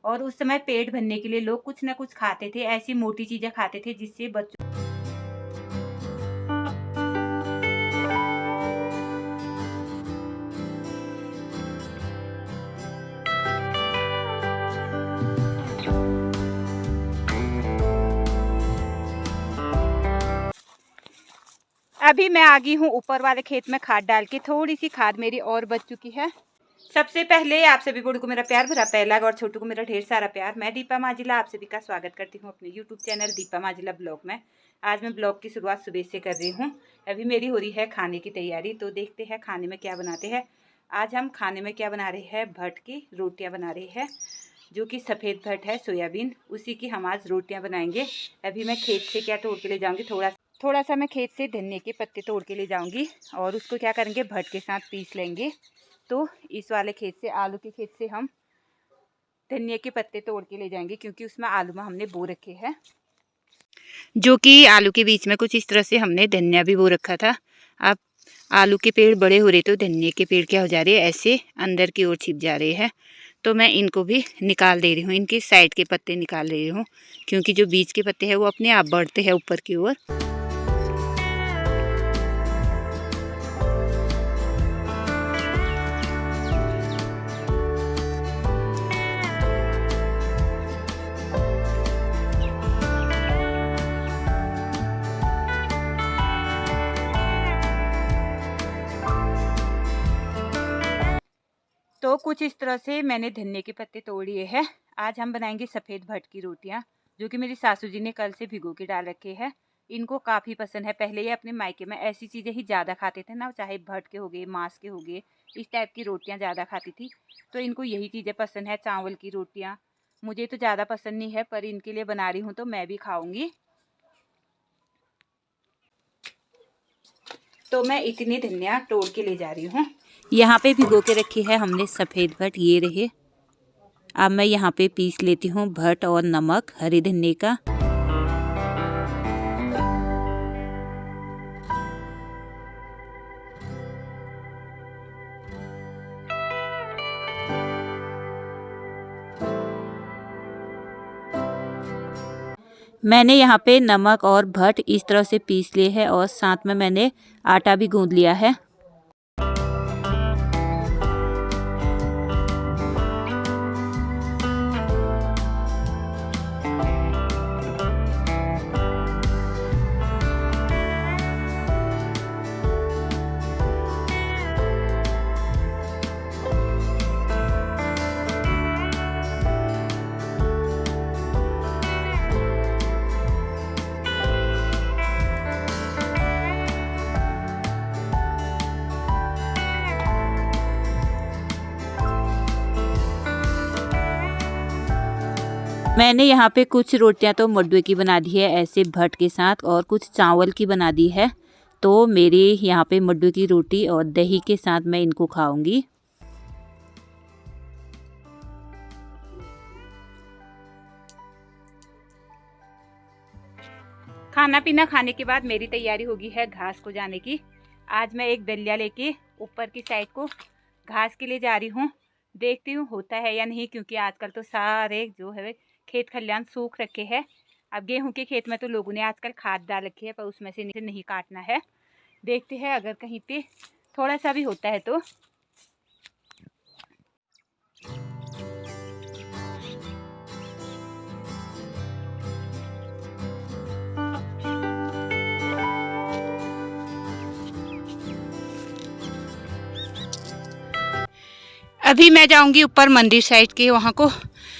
और उस समय पेट भरने के लिए लोग कुछ ना कुछ खाते थे, ऐसी मोटी चीज़ें खाते थे जिससे बच्चों। अभी मैं आ गई हूँ ऊपर वाले खेत में खाद डाल के, थोड़ी सी खाद मेरी और बच चुकी है। सबसे पहले आप सभी बड़ों को मेरा प्यार भरा पहला और छोटू को मेरा ढेर सारा प्यार। मैं दीपा माजिला आप सभी का स्वागत करती हूँ अपने यूट्यूब चैनल दीपा माजिला ब्लॉग में। आज मैं ब्लॉग की शुरुआत सुबह से कर रही हूँ। अभी मेरी हो रही है खाने की तैयारी, तो देखते हैं खाने में क्या बनाते हैं। आज हम खाने में क्या बना रहे हैं, भट की रोटियाँ बना रहे हैं, जो कि सफ़ेद भट है सोयाबीन, उसी की हम आज रोटियाँ बनाएंगे। अभी मैं खेत से क्या तोड़ के ले जाऊँगी, थोड़ा सा मैं खेत से धनिया के पत्ते तोड़ के ले जाऊँगी और उसको क्या करेंगे, भट के साथ पीस लेंगे। तो इस वाले खेत से, आलू के खेत से हम धनिया के पत्ते तोड़ के ले जाएंगे, क्योंकि उसमें आलू में हमने बो रखे हैं, जो कि आलू के बीच में कुछ इस तरह से हमने धनिया भी बो रखा था। अब आलू के पेड़ बड़े हो रहे तो धनिया के पेड़ क्या हो जा रहे हैं, ऐसे अंदर की ओर छिप जा रहे हैं। तो मैं इनको भी निकाल दे रही हूँ, इनकी साइड के पत्ते निकाल रही हूँ, क्योंकि जो बीच के पत्ते हैं वो अपने आप बढ़ते हैं ऊपर की ओर। तो कुछ इस तरह से मैंने धनिया के पत्ते तोड़ लिए हैं। आज हम बनाएंगे सफ़ेद भट की रोटियां, जो कि मेरी सासू जी ने कल से भिगो के डाल रखे हैं। इनको काफ़ी पसंद है। पहले ये अपने मायके में ऐसी चीज़ें ही ज़्यादा खाते थे ना, चाहे भट के हो गए, मांस के हो गए, इस टाइप की रोटियां ज़्यादा खाती थी। तो इनको यही चीज़ें पसंद है, चावल की रोटियाँ। मुझे तो ज़्यादा पसंद नहीं है, पर इनके लिए बना रही हूँ तो मैं भी खाऊँगी। तो मैं इतनी धनिया तोड़ के ले जा रही हूँ। यहाँ पे भिगो के रखी है हमने सफ़ेद भट, ये रहे। अब मैं यहाँ पे पीस लेती हूँ भट और नमक हरी धनिया का। मैंने यहाँ पे नमक और भट इस तरह से पीस लिए है और साथ में मैंने आटा भी गूंद लिया है। मैंने यहाँ पे कुछ रोटियाँ तो मडवे की बना दी है ऐसे भट के साथ, और कुछ चावल की बना दी है। तो मेरे यहाँ पे मडवे की रोटी और दही के साथ मैं इनको खाऊंगी। खाना पीना खाने के बाद मेरी तैयारी होगी है घास को जाने की। आज मैं एक दलिया लेके ऊपर की साइड को घास के लिए जा रही हूँ। देखती हूँ होता है या नहीं, क्योंकि आजकल तो सारे जो है खेत खलियान सूख रखे हैं। अब गेहूं के खेत में तो लोगों ने आजकल खाद डाल रखी है, पर उसमें से नहीं काटना है। देखते हैं अगर कहीं पे थोड़ा सा भी होता है तो। अभी मैं जाऊंगी ऊपर मंदिर साइड के, वहाँ को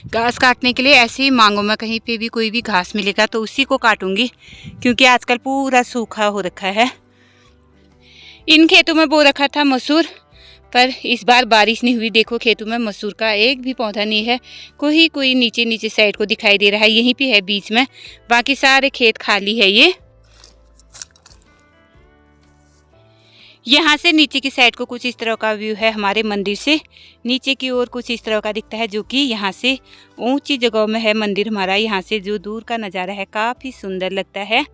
घास काटने के लिए। ऐसे ही मांगो में कहीं पे भी कोई भी घास मिलेगा तो उसी को काटूंगी, क्योंकि आजकल पूरा सूखा हो रखा है। इन खेतों में बो रखा था मसूर, पर इस बार बारिश नहीं हुई। देखो खेतों में मसूर का एक भी पौधा नहीं है। कोई नीचे नीचे साइड को दिखाई दे रहा है, यहीं पे है बीच में, बाकी सारे खेत खाली है। ये यहाँ से नीचे की साइड को कुछ इस तरह का व्यू है। हमारे मंदिर से नीचे की ओर कुछ इस तरह का दिखता है, जो कि यहाँ से ऊंची जगहों में है मंदिर हमारा। यहाँ से जो दूर का नज़ारा है काफ़ी सुंदर लगता है।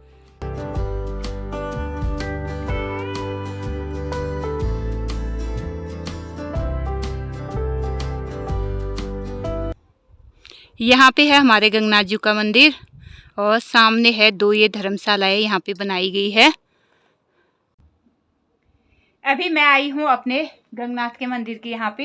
यहाँ पे है हमारे गंगनाथ जी का मंदिर और सामने है 2 ये धर्मशालाएं यहाँ पे बनाई गई है। अभी मैं आई हूँ अपने गंगनाथ के मंदिर के यहाँ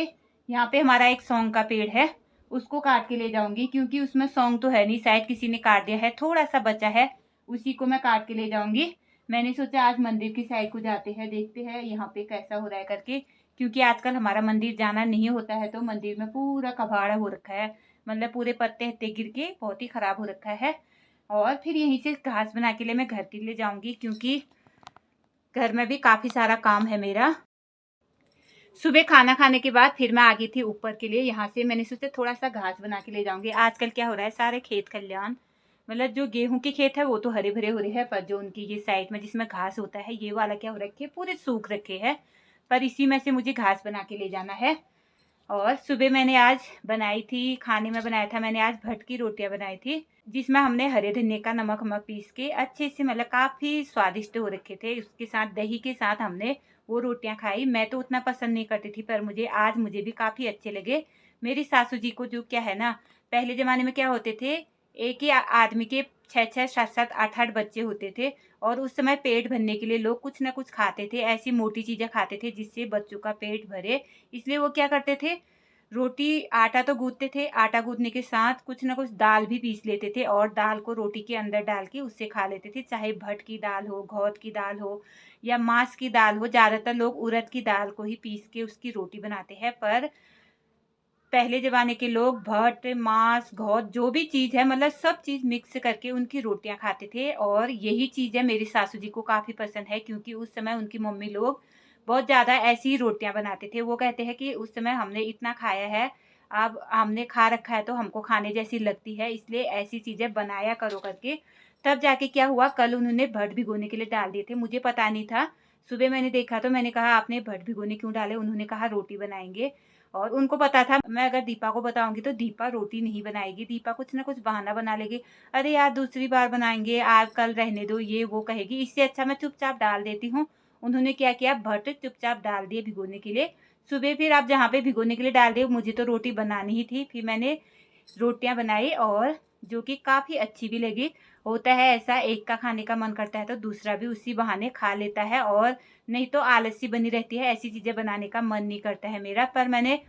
पे हमारा एक सौंग का पेड़ है, उसको काट के ले जाऊंगी क्योंकि उसमें सौंग तो है नहीं, शायद किसी ने काट दिया है, थोड़ा सा बचा है, उसी को मैं काट के ले जाऊंगी। मैंने सोचा आज मंदिर की साइड को जाते हैं, देखते हैं यहाँ पे कैसा हो रहा है करके, क्योंकि आजकल हमारा मंदिर जाना नहीं होता है तो मंदिर में पूरा कबाड़ा हो रखा है, मतलब पूरे पत्ते हत्ते गिर के बहुत ही खराब हो रखा है। और फिर यहीं से घास बना के लिए मैं घर के लिए जाऊंगी क्योंकि घर में भी काफ़ी सारा काम है मेरा। सुबह खाना खाने के बाद फिर मैं आ गई थी ऊपर के लिए, यहाँ से मैंने सोचा थोड़ा सा घास बना के ले जाऊंगी। आजकल क्या हो रहा है, सारे खेत खलियान मतलब जो गेहूं के खेत है वो तो हरे भरे हो रहे हैं, पर जो उनकी ये साइड में जिसमें घास होता है ये वाला क्या हो रखे पूरे सूख रखे हैं, पर इसी में से मुझे घास बना के ले जाना है। और सुबह मैंने आज बनाई थी, खाने में बनाया था मैंने आज भट की रोटियां बनाई थी, जिसमें हमने हरे धनिया का नमक वमक पीस के अच्छे से मतलब काफ़ी स्वादिष्ट हो रखे थे, उसके साथ दही के साथ हमने वो रोटियां खाई। मैं तो उतना पसंद नहीं करती थी पर मुझे भी काफ़ी अच्छे लगे। मेरी सासू जी को जो क्या है ना, पहले ज़माने में क्या होते थे, एक ही आदमी के 6-6, 7-7, 8-8 बच्चे होते थे और उस समय पेट भरने के लिए लोग कुछ ना कुछ खाते थे, ऐसी मोटी चीज़ें खाते थे जिससे बच्चों का पेट भरे। इसलिए वो क्या करते थे, रोटी आटा तो गूँथते थे, आटा गूँथने के साथ कुछ ना कुछ दाल भी पीस लेते थे और दाल को रोटी के अंदर डाल के उससे खा लेते थे, चाहे भट की दाल हो, घौद की दाल हो या माँस की दाल हो। ज़्यादातर लोग उड़द की दाल को ही पीस के उसकी रोटी बनाते हैं, पर पहले ज़माने के लोग भट, माँस, घौद जो भी चीज़ है मतलब सब चीज़ मिक्स करके उनकी रोटियां खाते थे और यही चीज़ है मेरी सासू जी को काफ़ी पसंद है क्योंकि उस समय उनकी मम्मी लोग बहुत ज़्यादा ऐसी ही रोटियां बनाते थे। वो कहते हैं कि उस समय हमने इतना खाया है, अब हमने खा रखा है तो हमको खाने जैसी लगती है, इसलिए ऐसी चीज़ें बनाया करो करके। तब जाके क्या हुआ, कल उन्होंने भट भिगोने के लिए डाल दिए थे, मुझे पता नहीं था। सुबह मैंने देखा तो मैंने कहा आपने भट भिगोने क्यों डाले, उन्होंने कहा रोटी बनाएंगे। और उनको पता था मैं अगर दीपा को बताऊंगी तो दीपा रोटी नहीं बनाएगी, दीपा कुछ ना कुछ बहाना बना लेगी, अरे यार दूसरी बार बनाएंगे, आज कल रहने दो, ये वो कहेगी, इससे अच्छा मैं चुपचाप डाल देती हूँ। उन्होंने क्या किया, भट चुपचाप डाल दिए भिगोने के लिए। सुबह फिर आप जहाँ पे भिगोने के लिए डाल दिए, मुझे तो रोटी बनानी ही थी, फिर मैंने रोटियां बनाई और जो कि काफ़ी अच्छी भी लगी। होता है ऐसा, एक का खाने का मन करता है तो दूसरा भी उसी बहाने खा लेता है, और नहीं तो आलसी बनी रहती है, ऐसी चीज़ें बनाने का मन नहीं करता है मेरा। पर मैंने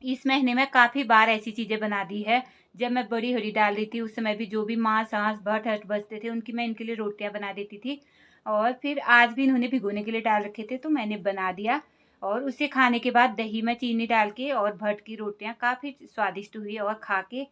इस महीने में काफ़ी बार ऐसी चीज़ें बना दी है। जब मैं बड़ी हरी डाल रही थी उस समय भी जो भी मांस आंस भट हट बचते थे उनकी मैं इनके लिए रोटियां बना देती थी, और फिर आज भी इन्होंने भिगोने के लिए डाल रखे थे तो मैंने बना दिया। और उसे खाने के बाद दही में चीनी डाल के और भट की रोटियां काफ़ी स्वादिष्ट हुई, और खा के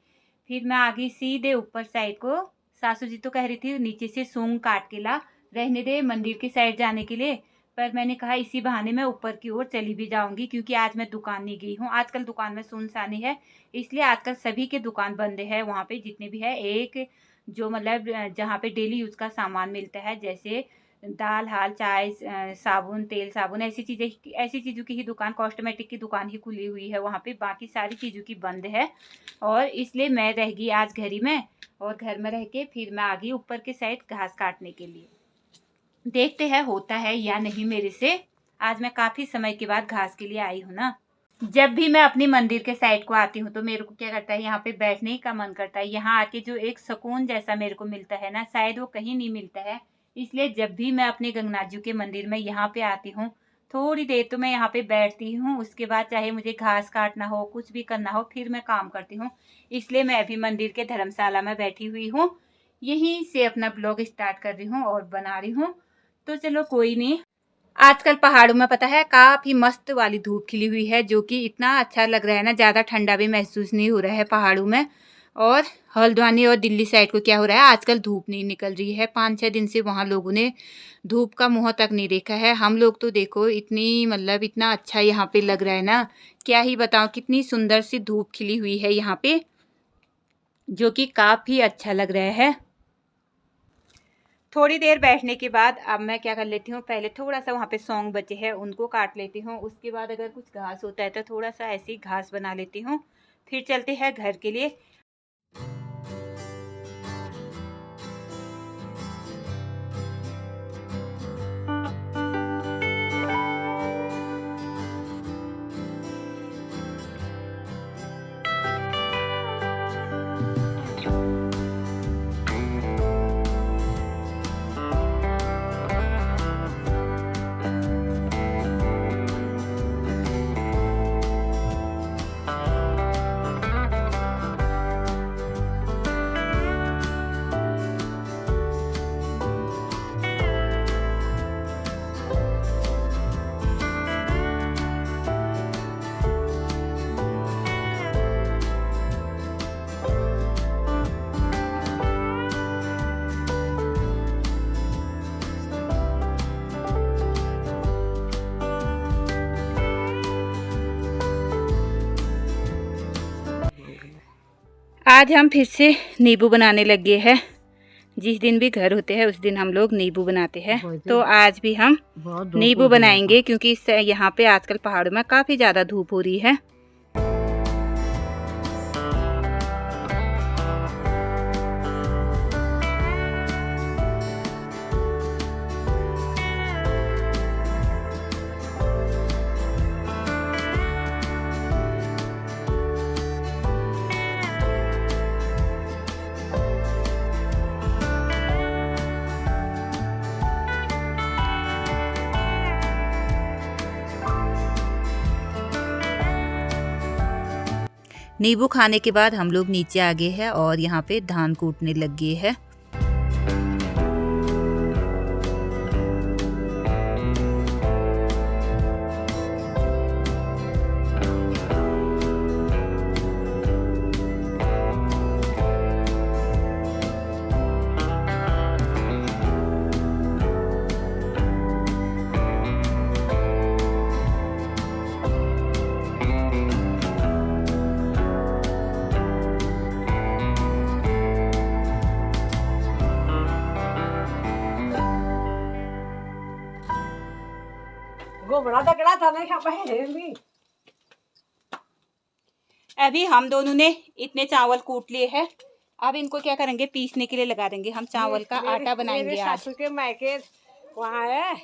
फिर मैं आ गई सीधे ऊपर साइड को। सासू जी तो कह रही थी नीचे से सूंग काट के ला, रहने दे मंदिर की साइड जाने के लिए, पर मैंने कहा इसी बहाने मैं ऊपर की ओर चली भी जाऊंगी क्योंकि आज मैं दुकान नहीं गई हूँ। आजकल दुकान में सुनसानी है, इसलिए आजकल सभी के दुकान बंद है वहाँ पे जितने भी है। एक जो मतलब जहाँ पे डेली यूज का सामान मिलता है, जैसे दाल हाल चाय साबुन तेल साबुन, ऐसी चीज़ों की ही दुकान, कॉस्मेटिक की दुकान ही खुली हुई है वहाँ पे, बाकी सारी चीज़ों की बंद है। और इसलिए मैं रह गई आज घर ही में, और घर में रह के फिर मैं आ गई ऊपर के साइड घास काटने के लिए। देखते हैं होता है या नहीं मेरे से। आज मैं काफ़ी समय के बाद घास के लिए आई हूँ ना। जब भी मैं अपनी मंदिर के साइड को आती हूँ तो मेरे को क्या करता है, यहाँ पे बैठने का मन करता है। यहाँ आके जो एक सुकून जैसा मेरे को मिलता है ना, शायद वो कहीं नहीं मिलता है। इसलिए जब भी मैं अपने गंगनाथ जी के मंदिर में यहाँ पे आती हूँ, थोड़ी देर तो मैं यहाँ पे बैठती हूँ, उसके बाद चाहे मुझे घास काटना हो कुछ भी करना हो फिर मैं काम करती हूँ। इसलिए मैं अभी मंदिर के धर्मशाला में बैठी हुई हूँ, यहीं से अपना ब्लॉग स्टार्ट कर रही हूँ और बना रही हूँ। तो चलो कोई नहीं। आजकल पहाड़ों में पता है काफ़ी मस्त वाली धूप खिली हुई है, जो कि इतना अच्छा लग रहा है ना, ज़्यादा ठंडा भी महसूस नहीं हो रहा है पहाड़ों में। और हल्द्वानी और दिल्ली साइड को क्या हो रहा है, आजकल धूप नहीं निकल रही है, 5-6 दिन से वहाँ लोगों ने धूप का मुँह तक नहीं देखा है। हम लोग तो देखो इतनी मतलब इतना अच्छा यहाँ पे लग रहा है ना, क्या ही बताऊँ, कितनी सुंदर सी धूप खिली हुई है यहाँ पे, जो कि काफ़ी अच्छा लग रहा है। थोड़ी देर बैठने के बाद अब मैं क्या कर लेती हूँ, पहले थोड़ा सा वहाँ पे सौंग बचे हैं उनको काट लेती हूँ, उसके बाद अगर कुछ घास होता है तो थोड़ा सा ऐसी घास बना लेती हूँ। फिर चलते हैं घर के लिए। आज हम फिर से नींबू बनाने लगे हैं। जिस दिन भी घर होते हैं उस दिन हम लोग नींबू बनाते हैं। तो आज भी हम नींबू बनाएंगे क्योंकि यहाँ पे आजकल पहाड़ों में काफ़ी ज़्यादा धूप हो रही है। नींबू खाने के बाद हम लोग नीचे आ गए हैं और यहाँ पे धान कूटने लग गए हैं। अभी हम दोनों ने इतने चावल कूट लिए हैं। अब इनको क्या करेंगे, पीसने के लिए लगा देंगे। हम चावल का आटा बनाएंगे। मेरे सासू के मायके वहाँ है,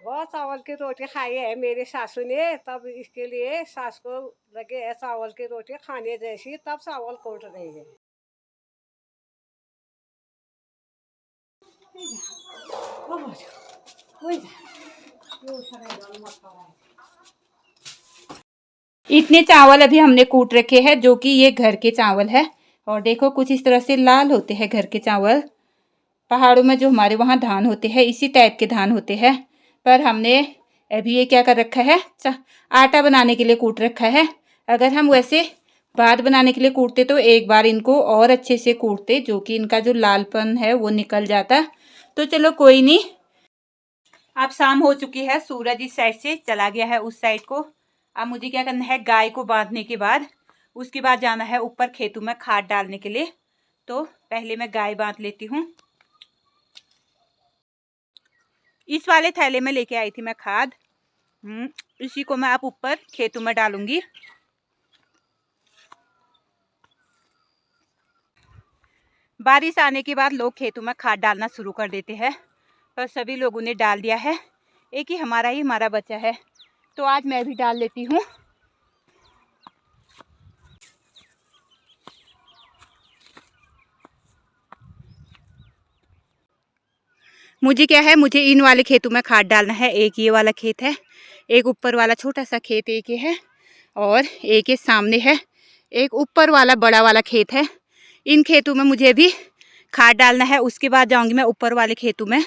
बहुत चावल की रोटी खाई है मेरे सासू ने, तब इसके लिए सास को लगे है चावल की रोटी खाने जैसी, तब चावल कूट रही है। इतने चावल अभी हमने कूट रखे हैं, जो कि ये घर के चावल है। और देखो कुछ इस तरह से लाल होते हैं घर के चावल। पहाड़ों में जो हमारे वहाँ धान होते हैं इसी टाइप के धान होते हैं। पर हमने अभी ये क्या कर रखा है, आटा बनाने के लिए कूट रखा है। अगर हम वैसे भात बनाने के लिए कूटते तो एक बार इनको और अच्छे से कूटते, जो कि इनका जो लालपन है वो निकल जाता। तो चलो कोई नहीं। अब शाम हो चुकी है, सूरज इस साइड से चला गया है उस साइड को। अब मुझे क्या करना है, गाय को बांधने के बाद उसके बाद जाना है ऊपर खेतों में खाद डालने के लिए। तो पहले मैं गाय बांध लेती हूँ। इस वाले थैले में लेके आई थी मैं खाद। इसी को मैं अब ऊपर खेतों में डालूंगी। बारिश आने के बाद लोग खेतों में खाद डालना शुरू कर देते हैं, पर सभी लोगों ने डाल दिया है। एक ही हमारा बचा है, तो आज मैं भी डाल लेती हूँ। मुझे क्या है, मुझे इन वाले खेतों में खाद डालना है। एक ये वाला खेत है, एक ऊपर वाला छोटा सा खेत एक ये है, और एक ये सामने है, एक ऊपर वाला बड़ा वाला खेत है। इन खेतों में मुझे भी खाद डालना है। उसके बाद जाऊंगी मैं ऊपर वाले खेतों में।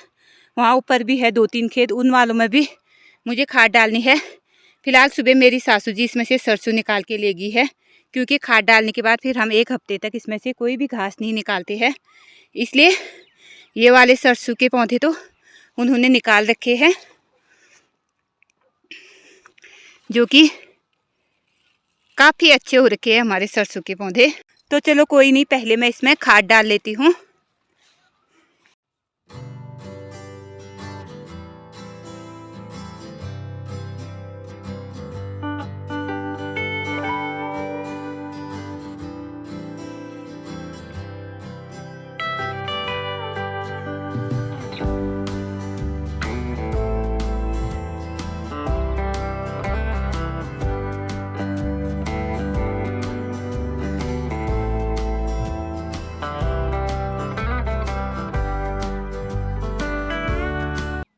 वहाँ ऊपर भी है 2-3 खेत, उन वालों में भी मुझे खाद डालनी है। फिलहाल सुबह मेरी सासू जी इसमें से सरसों निकाल के ले गई है, क्योंकि खाद डालने के बाद फिर हम 1 हफ्ते तक इसमें से कोई भी घास नहीं निकालते हैं। इसलिए ये वाले सरसों के पौधे तो उन्होंने निकाल रखे हैं, जो कि काफ़ी अच्छे हो रखे हैं हमारे सरसों के पौधे। तो चलो कोई नहीं, पहले मैं इसमें खाद डाल लेती हूँ।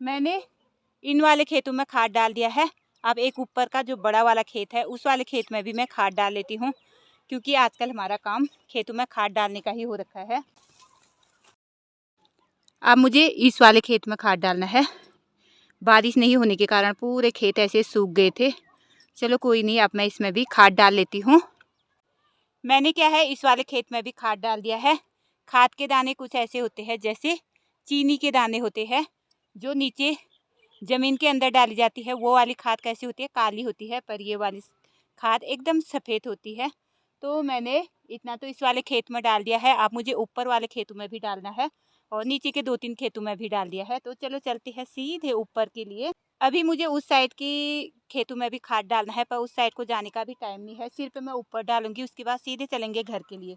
मैंने इन वाले खेतों में खाद डाल दिया है। अब एक ऊपर का जो बड़ा वाला खेत है उस वाले खेत में भी मैं खाद डाल लेती हूँ, क्योंकि आजकल हमारा काम खेतों में खाद डालने का ही हो रखा है। अब मुझे इस वाले खेत में खाद डालना है। बारिश नहीं होने के कारण पूरे खेत ऐसे सूख गए थे। चलो कोई नहीं, अब मैं इसमें भी खाद डाल लेती हूँ। मैंने क्या है, इस वाले खेत में भी खाद डाल दिया है। खाद के दाने कुछ ऐसे होते हैं जैसे चीनी के दाने होते हैं, जो नीचे ज़मीन के अंदर डाली जाती है। वो वाली खाद कैसी होती है, काली होती है, पर ये वाली खाद एकदम सफ़ेद होती है। तो मैंने इतना तो इस वाले खेत में डाल दिया है। अब मुझे ऊपर वाले खेतों में भी डालना है और नीचे के 2-3 खेतों में भी डाल दिया है। तो चलो चलते हैं सीधे ऊपर के लिए। अभी मुझे उस साइड की खेतों में भी खाद डालना है, पर उस साइड को जाने का भी टाइम नहीं है। सिर्फ मैं ऊपर डालूंगी, उसके बाद सीधे चलेंगे घर के लिए।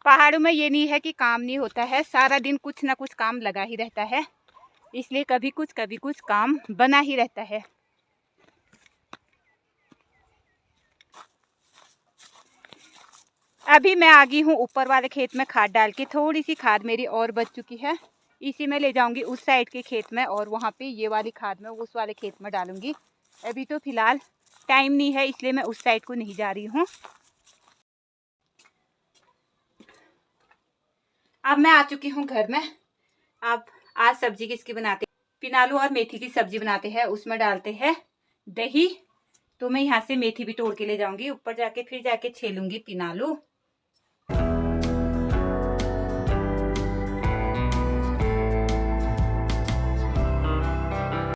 पहाड़ों में ये नहीं है कि काम नहीं होता है, सारा दिन कुछ ना कुछ काम लगा ही रहता है, इसलिए कभी कुछ काम बना ही रहता है। अभी मैं आ गई हूँ ऊपर वाले खेत में खाद डाल के। थोड़ी सी खाद मेरी और बच चुकी है, इसी में ले जाऊंगी उस साइड के खेत में और वहाँ पे ये वाली खाद मैं उस वाले खेत में डालूंगी। अभी तो फिलहाल टाइम नहीं है, इसलिए मैं उस साइड को नहीं जा रही हूँ। अब मैं आ चुकी हूँ घर में। अब आज सब्जी किसकी बनाते, पिनालू और मेथी की सब्जी बनाते हैं। उसमें डालते हैं दही। तो मैं यहाँ से मेथी भी तोड़ के ले जाऊंगी, ऊपर जाके फिर जाके छीलूंगी पिनालू।